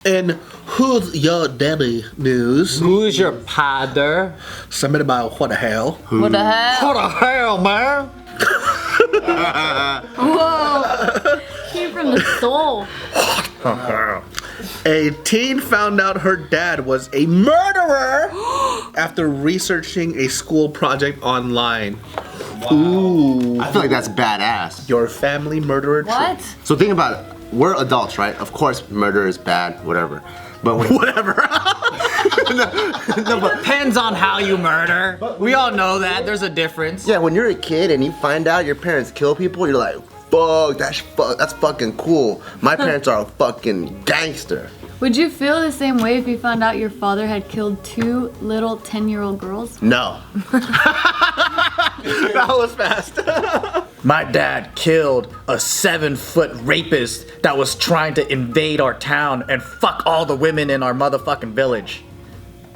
In Who's Your Daddy News, Who's your father? submitted by What the Hell. What the hell? What the hell, man? Whoa. Came from the soul. A teen found out her dad was a murderer after researching a school project online. Ooh. I feel like that's badass. Your family murderer. What? So think about it. We're adults, right? Of course, murder is bad, whatever. But when Whatever. no, but Depends on how you murder. We all know that. There's a difference. yeah, when you're a kid and you find out your parents kill people, you're like, fuck, that's fucking cool. My parents are a fucking gangster. Would you feel the same way if you found out your father had killed 2 little 10-year-old girls? No. That was fast. My dad killed a 7-foot rapist that was trying to invade our town and fuck all the women in our motherfucking village.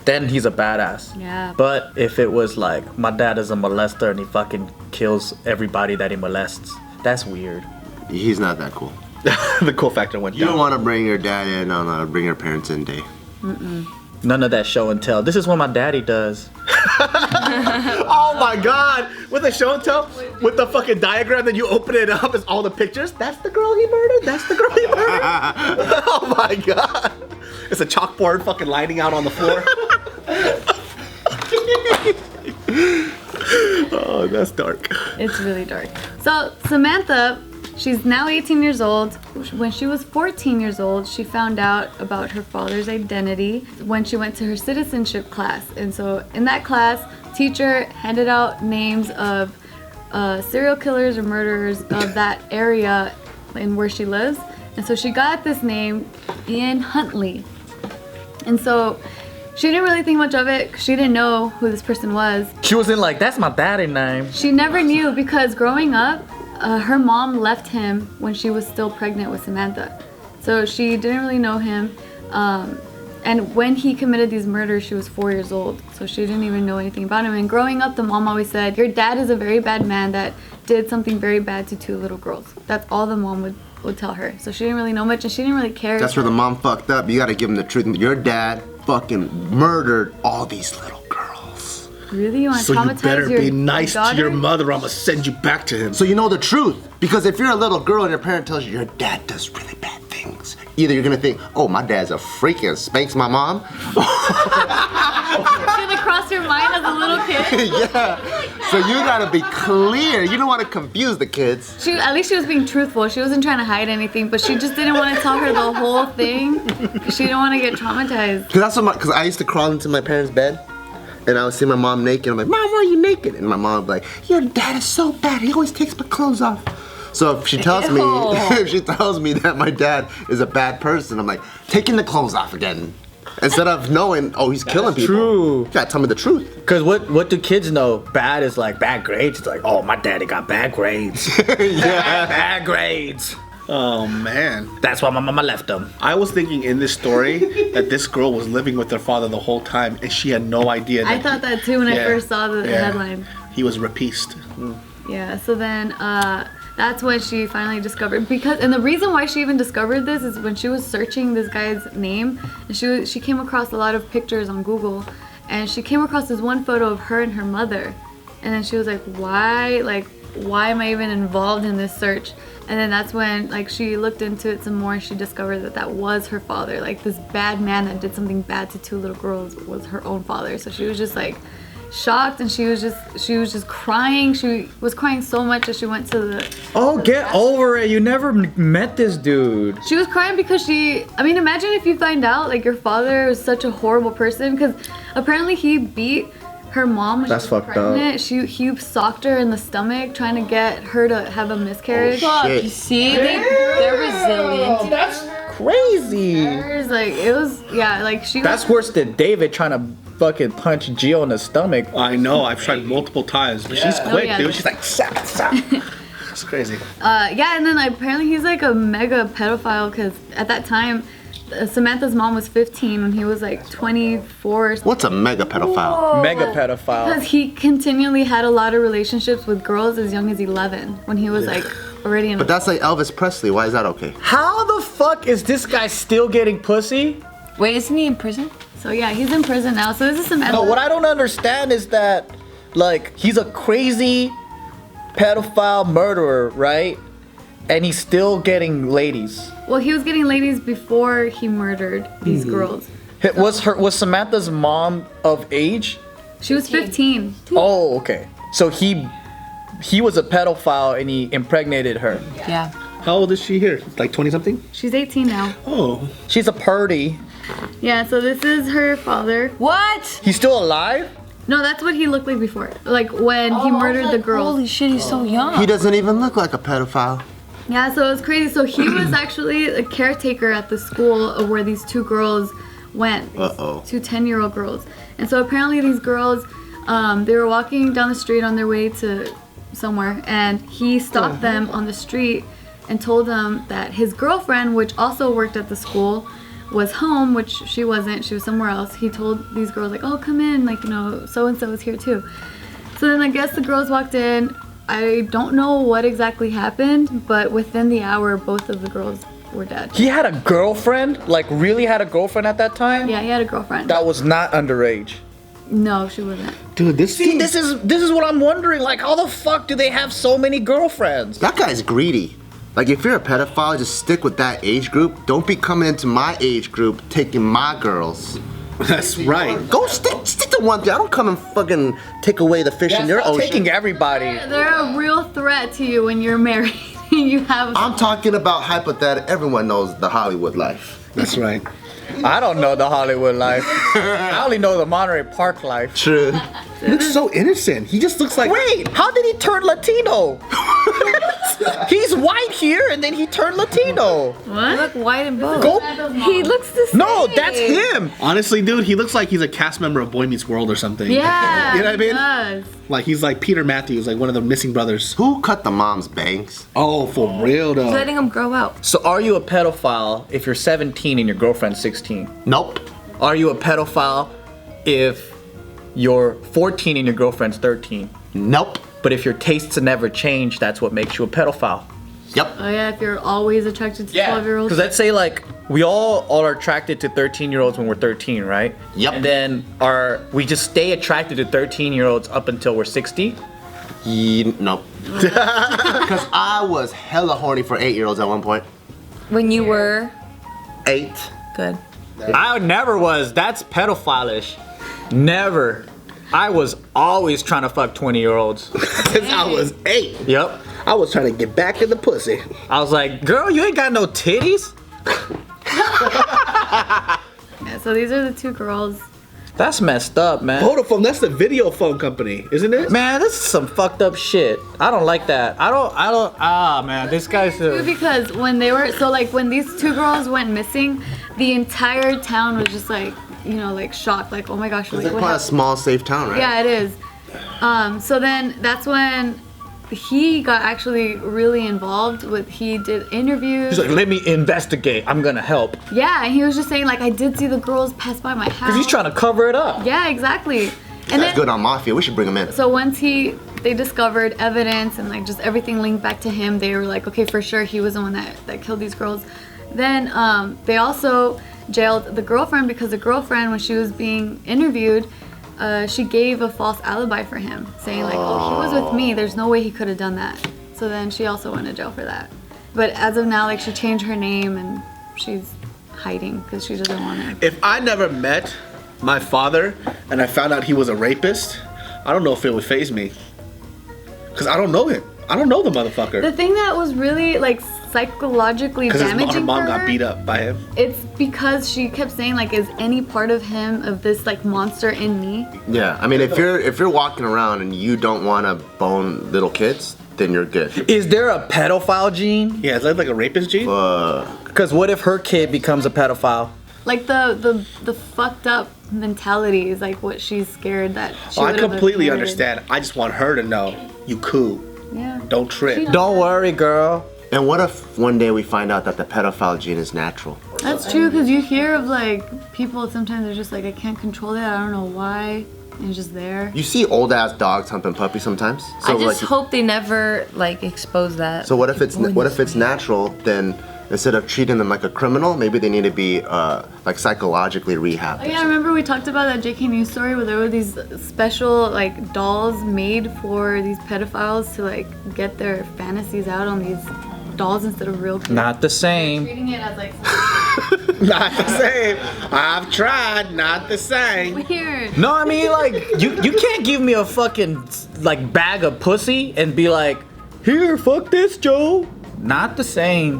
Then he's a badass. Yeah. But if it was like, my dad is a molester and he fucking kills everybody that he molests, that's weird. He's not that cool. The cool factor went You down. don't want to bring your dad in on bring your parents in day. None of that show and tell. This is what my daddy does. Oh my god! With the show and tell, with the fucking diagram, then you open it up, it's all the pictures. That's the girl he murdered. That's the girl he murdered. Oh my god! It's a chalkboard fucking lining out on the floor. Oh, that's dark. It's really dark. So Samantha, she's now 18 years old. When she was 14 years old, she found out about her father's identity when she went to her citizenship class. And so in that class, teacher handed out names of serial killers or murderers of that area and where she lives. And so she got this name, Ian Huntley. And so she didn't really think much of it 'cause she didn't know who this person was. She wasn't like, that's my daddy name. She never knew because growing up, her mom left him when she was still pregnant with Samantha. So she didn't really know him. And when he committed these murders, she was 4 years old. So she didn't even know anything about him. And growing up, the mom always said, your dad is a very bad man that did something very bad to 2 little girls. That's all the mom would tell her. So she didn't really know much and she didn't really care. That's where the mom fucked up. You gotta give him the truth. Your dad fucking murdered all these little girls. Really? You want to So you traumatize better your be nice daughter? to your mother, or I'm gonna send you back to him. So you know the truth. Because if you're a little girl and your parent tells you your dad does really bad things, either you're gonna think, oh, my dad's a freak and spanks my mom. It's gonna cross your mind as a little kid. Yeah. So you gotta be clear. You don't want to confuse the kids. At least she was being truthful. She wasn't trying to hide anything, but she just didn't want to tell her the whole thing. She didn't want to get traumatized. Because I used to crawl into my parents' bed and I would see my mom naked. I'm like, Mom, why are you naked? And my mom would be like, your dad is so bad. He always takes my clothes off. So if she tells me, that my dad is a bad person, I'm like, taking the clothes off again. Instead of knowing, oh, he's killing people. True. You gotta tell me the truth. Because what do kids know? Bad is like bad grades. It's like, oh, my daddy got bad grades. Bad grades. Oh man. That's why my mama left him. I was thinking in this story that this girl was living with her father the whole time and she had no idea. I thought that too when I first saw the headline. He was rapiste. Yeah, so then that's when she finally discovered, and the reason why she even discovered this is when she was searching this guy's name, and she came across a lot of pictures on Google, and she came across this one photo of her and her mother, and then she was like, why am I even involved in this search? And then that's when she looked into it some more and she discovered that was her father. Like this bad man that did something bad to 2 little girls was her own father. So she was just like shocked and she was just crying. She was crying so much that she went to the Get over it. You never met this dude. She was crying because imagine if you find out your father was such a horrible person, because apparently he beat her mom when That's she was fucked pregnant. up. He socked her in the stomach trying to get her to have a miscarriage. Oh, shit. You see, they're resilient. That's crazy. That's worse than David trying to fucking punch Gio in the stomach. I know, I've tried multiple times, but she's quick, yeah. dude. She's like, zap. It's crazy. And then apparently he's a mega pedophile, because at that time Samantha's mom was 15 when he was 24. What's a mega pedophile? Mega pedophile. Because he continually had a lot of relationships with girls as young as 11 when he was already in. But that's like Elvis Presley. Why is that okay? How the fuck is this guy still getting pussy? Wait, isn't he in prison? So yeah, he's in prison now. So this is Samantha. No, what I don't understand is that, like, he's a crazy pedophile murderer, right? And he's still getting ladies. Well, he was getting ladies before he murdered these girls. Was Samantha's mom of age? She was 15. Oh, okay. So he was a pedophile and he impregnated her. Yeah. How old is she here? Like 20 something? She's 18 now. Oh. She's a purdy. Yeah, so this is her father. What? He's still alive? No, that's what he looked like before. Like when he murdered the girls. Holy shit, he's so young. He doesn't even look like a pedophile. Yeah, so it was crazy. So he was actually a caretaker at the school of where these two girls went. Uh-oh. Two 10-year-old girls. And so apparently these girls, they were walking down the street on their way to somewhere, and he stopped them on the street and told them that his girlfriend, which also worked at the school, was home, which she wasn't. She was somewhere else. He told these girls, like, oh, come in, like, you know, so-and-so is here too. So then I guess the girls walked in. I don't know what exactly happened, but within the hour, both of the girls were dead. He had a girlfriend? Like, really had a girlfriend at that time? Yeah, he had a girlfriend. That was not underage. No, she wasn't. Dude, this See, this is what I'm wondering. Like, how the fuck do they have so many girlfriends? That guy's greedy. Like, if you're a pedophile, just stick with that age group. Don't be coming into my age group taking my girls. That's right. Go stick to one thing. I don't come and fucking take away the fish in your ocean. Taking everybody. They're a real threat to you when you're married. You have. I'm talking about hypothetical. Everyone knows the Hollywood life. That's right. I don't know the Hollywood life. I only know the Monterey Park life. True. He looks so innocent. He just looks like. Wait, how did he turn Latino? He's white here and then he turned Latino. What? Look white and both. Go. He looks the same. No, that's him. Honestly, dude, he looks like he's a cast member of Boy Meets World or something. Yeah. You know what I mean? He does. Like he's like Peter Matthews, like one of the missing brothers. Who cut the mom's bangs? Oh, for real though. He's letting him grow out. So are you a pedophile if you're 17 and your girlfriend's 16? Nope. Are you a pedophile if you're 14 and your girlfriend's 13? Nope. But if your tastes never change, that's what makes you a pedophile. Yep. Oh yeah, if you're always attracted to 12-year-olds. Because let's say like we all are attracted to 13-year-olds when we're 13, right? Yep. And then we just stay attracted to 13-year-olds up until we're 60. Nope. Because I was hella horny for 8-year-olds at one point. When you were 8. good. I never was. That's pedophile-ish. Never. I was always trying to fuck 20-year-olds. Since I was 8. Yep. I was trying to get back in the pussy. I was like, girl, you ain't got no titties? Yeah, so these are the two girls. That's messed up, man. Vodafone, that's the video phone company, isn't it? Man, this is some fucked up shit. I don't like that. Man, this guy's Because when they were, so like when these two girls went missing, the entire town was just like, you know, like shocked, like, oh my gosh, It's like, like what quite a happened? small, safe town, right? Yeah, it is. So then that's when he got actually really involved with, he did interviews. He's like, let me investigate. I'm gonna help. Yeah, and he was just saying like, I did see the girls pass by my house. Because he's trying to cover it up. Yeah, exactly. That's And then, good on Mafia. We should bring him in. so once they discovered evidence and like just everything linked back to him, they were like, okay, for sure he was the one that killed these girls. Then they also jailed the girlfriend because the girlfriend, when she was being interviewed, she gave a false alibi for him, saying like, oh, he was with me, there's no way he could have done that. So then she also went to jail for that. But as of now, like, she changed her name and she's hiding because she doesn't want to. If I never met my father and I found out he was a rapist, I don't know if it would faze me. Because I don't know him. I don't know the motherfucker. The thing that was really like psychologically Because damaging her mom for her, got beat up by him. it's because she kept saying like, is any part of him, of this like monster in me? Yeah, I mean, if you're walking around and you don't want to bone little kids, then you're good. Is there a pedophile gene? Yeah, is that like a rapist gene? Because what if her kid becomes a pedophile? Like the fucked up mentality is like what she's scared that she I would have completely inherited. understand. I just want her to know you cool. Yeah. Don't trip. She Don't worry, girl. And what if one day we find out that the pedophile gene is natural? That's true, because you hear of like people sometimes are just like, I can't control it, I don't know why. and just there. You see old ass dogs humping puppies sometimes. I just like, hope they never like expose that. So what if it's natural? Then instead of treating them like a criminal, maybe they need to be like psychologically rehabbed. Oh yeah, I remember we talked about that JK News story where there were these special like dolls made for these pedophiles to like get their fantasies out on these dolls instead of real kids. Not the same. Treating it as like Not the same. I've tried. Not the same. weird. No, I mean like you can't give me a fucking like bag of pussy and be like, here, fuck this, Joe. Not the same.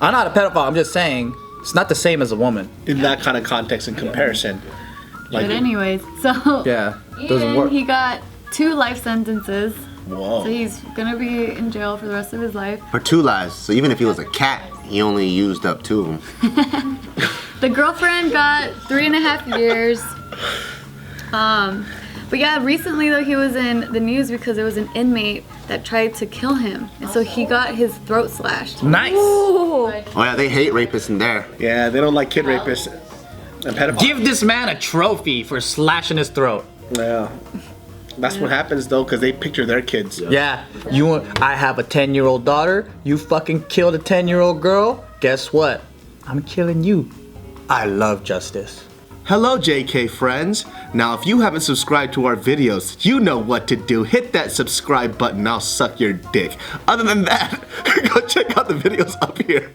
I'm not a pedophile. I'm just saying it's not the same as a woman. In that kind of context and comparison. But anyways, so Yeah, doesn't Ian, work. he got 2 life sentences. Whoa. So he's gonna be in jail for the rest of his life. For 2 lives. So even if he was a cat, he only used up 2 of them. The girlfriend got 3.5 years. But yeah, recently though he was in the news because there was an inmate that tried to kill him, and so he got his throat slashed. Nice. Oh yeah, they hate rapists in there. Yeah, they don't like kid rapists and pedophiles. Give this man a trophy for slashing his throat. Yeah. That's what happens though, because they picture their kids. Yeah, I have a 10-year-old daughter. You fucking killed a 10-year-old girl. Guess what? I'm killing you. I love justice. Hello, JK friends. Now, if you haven't subscribed to our videos, you know what to do. Hit that subscribe button. I'll suck your dick. Other than that, go check out the videos up here.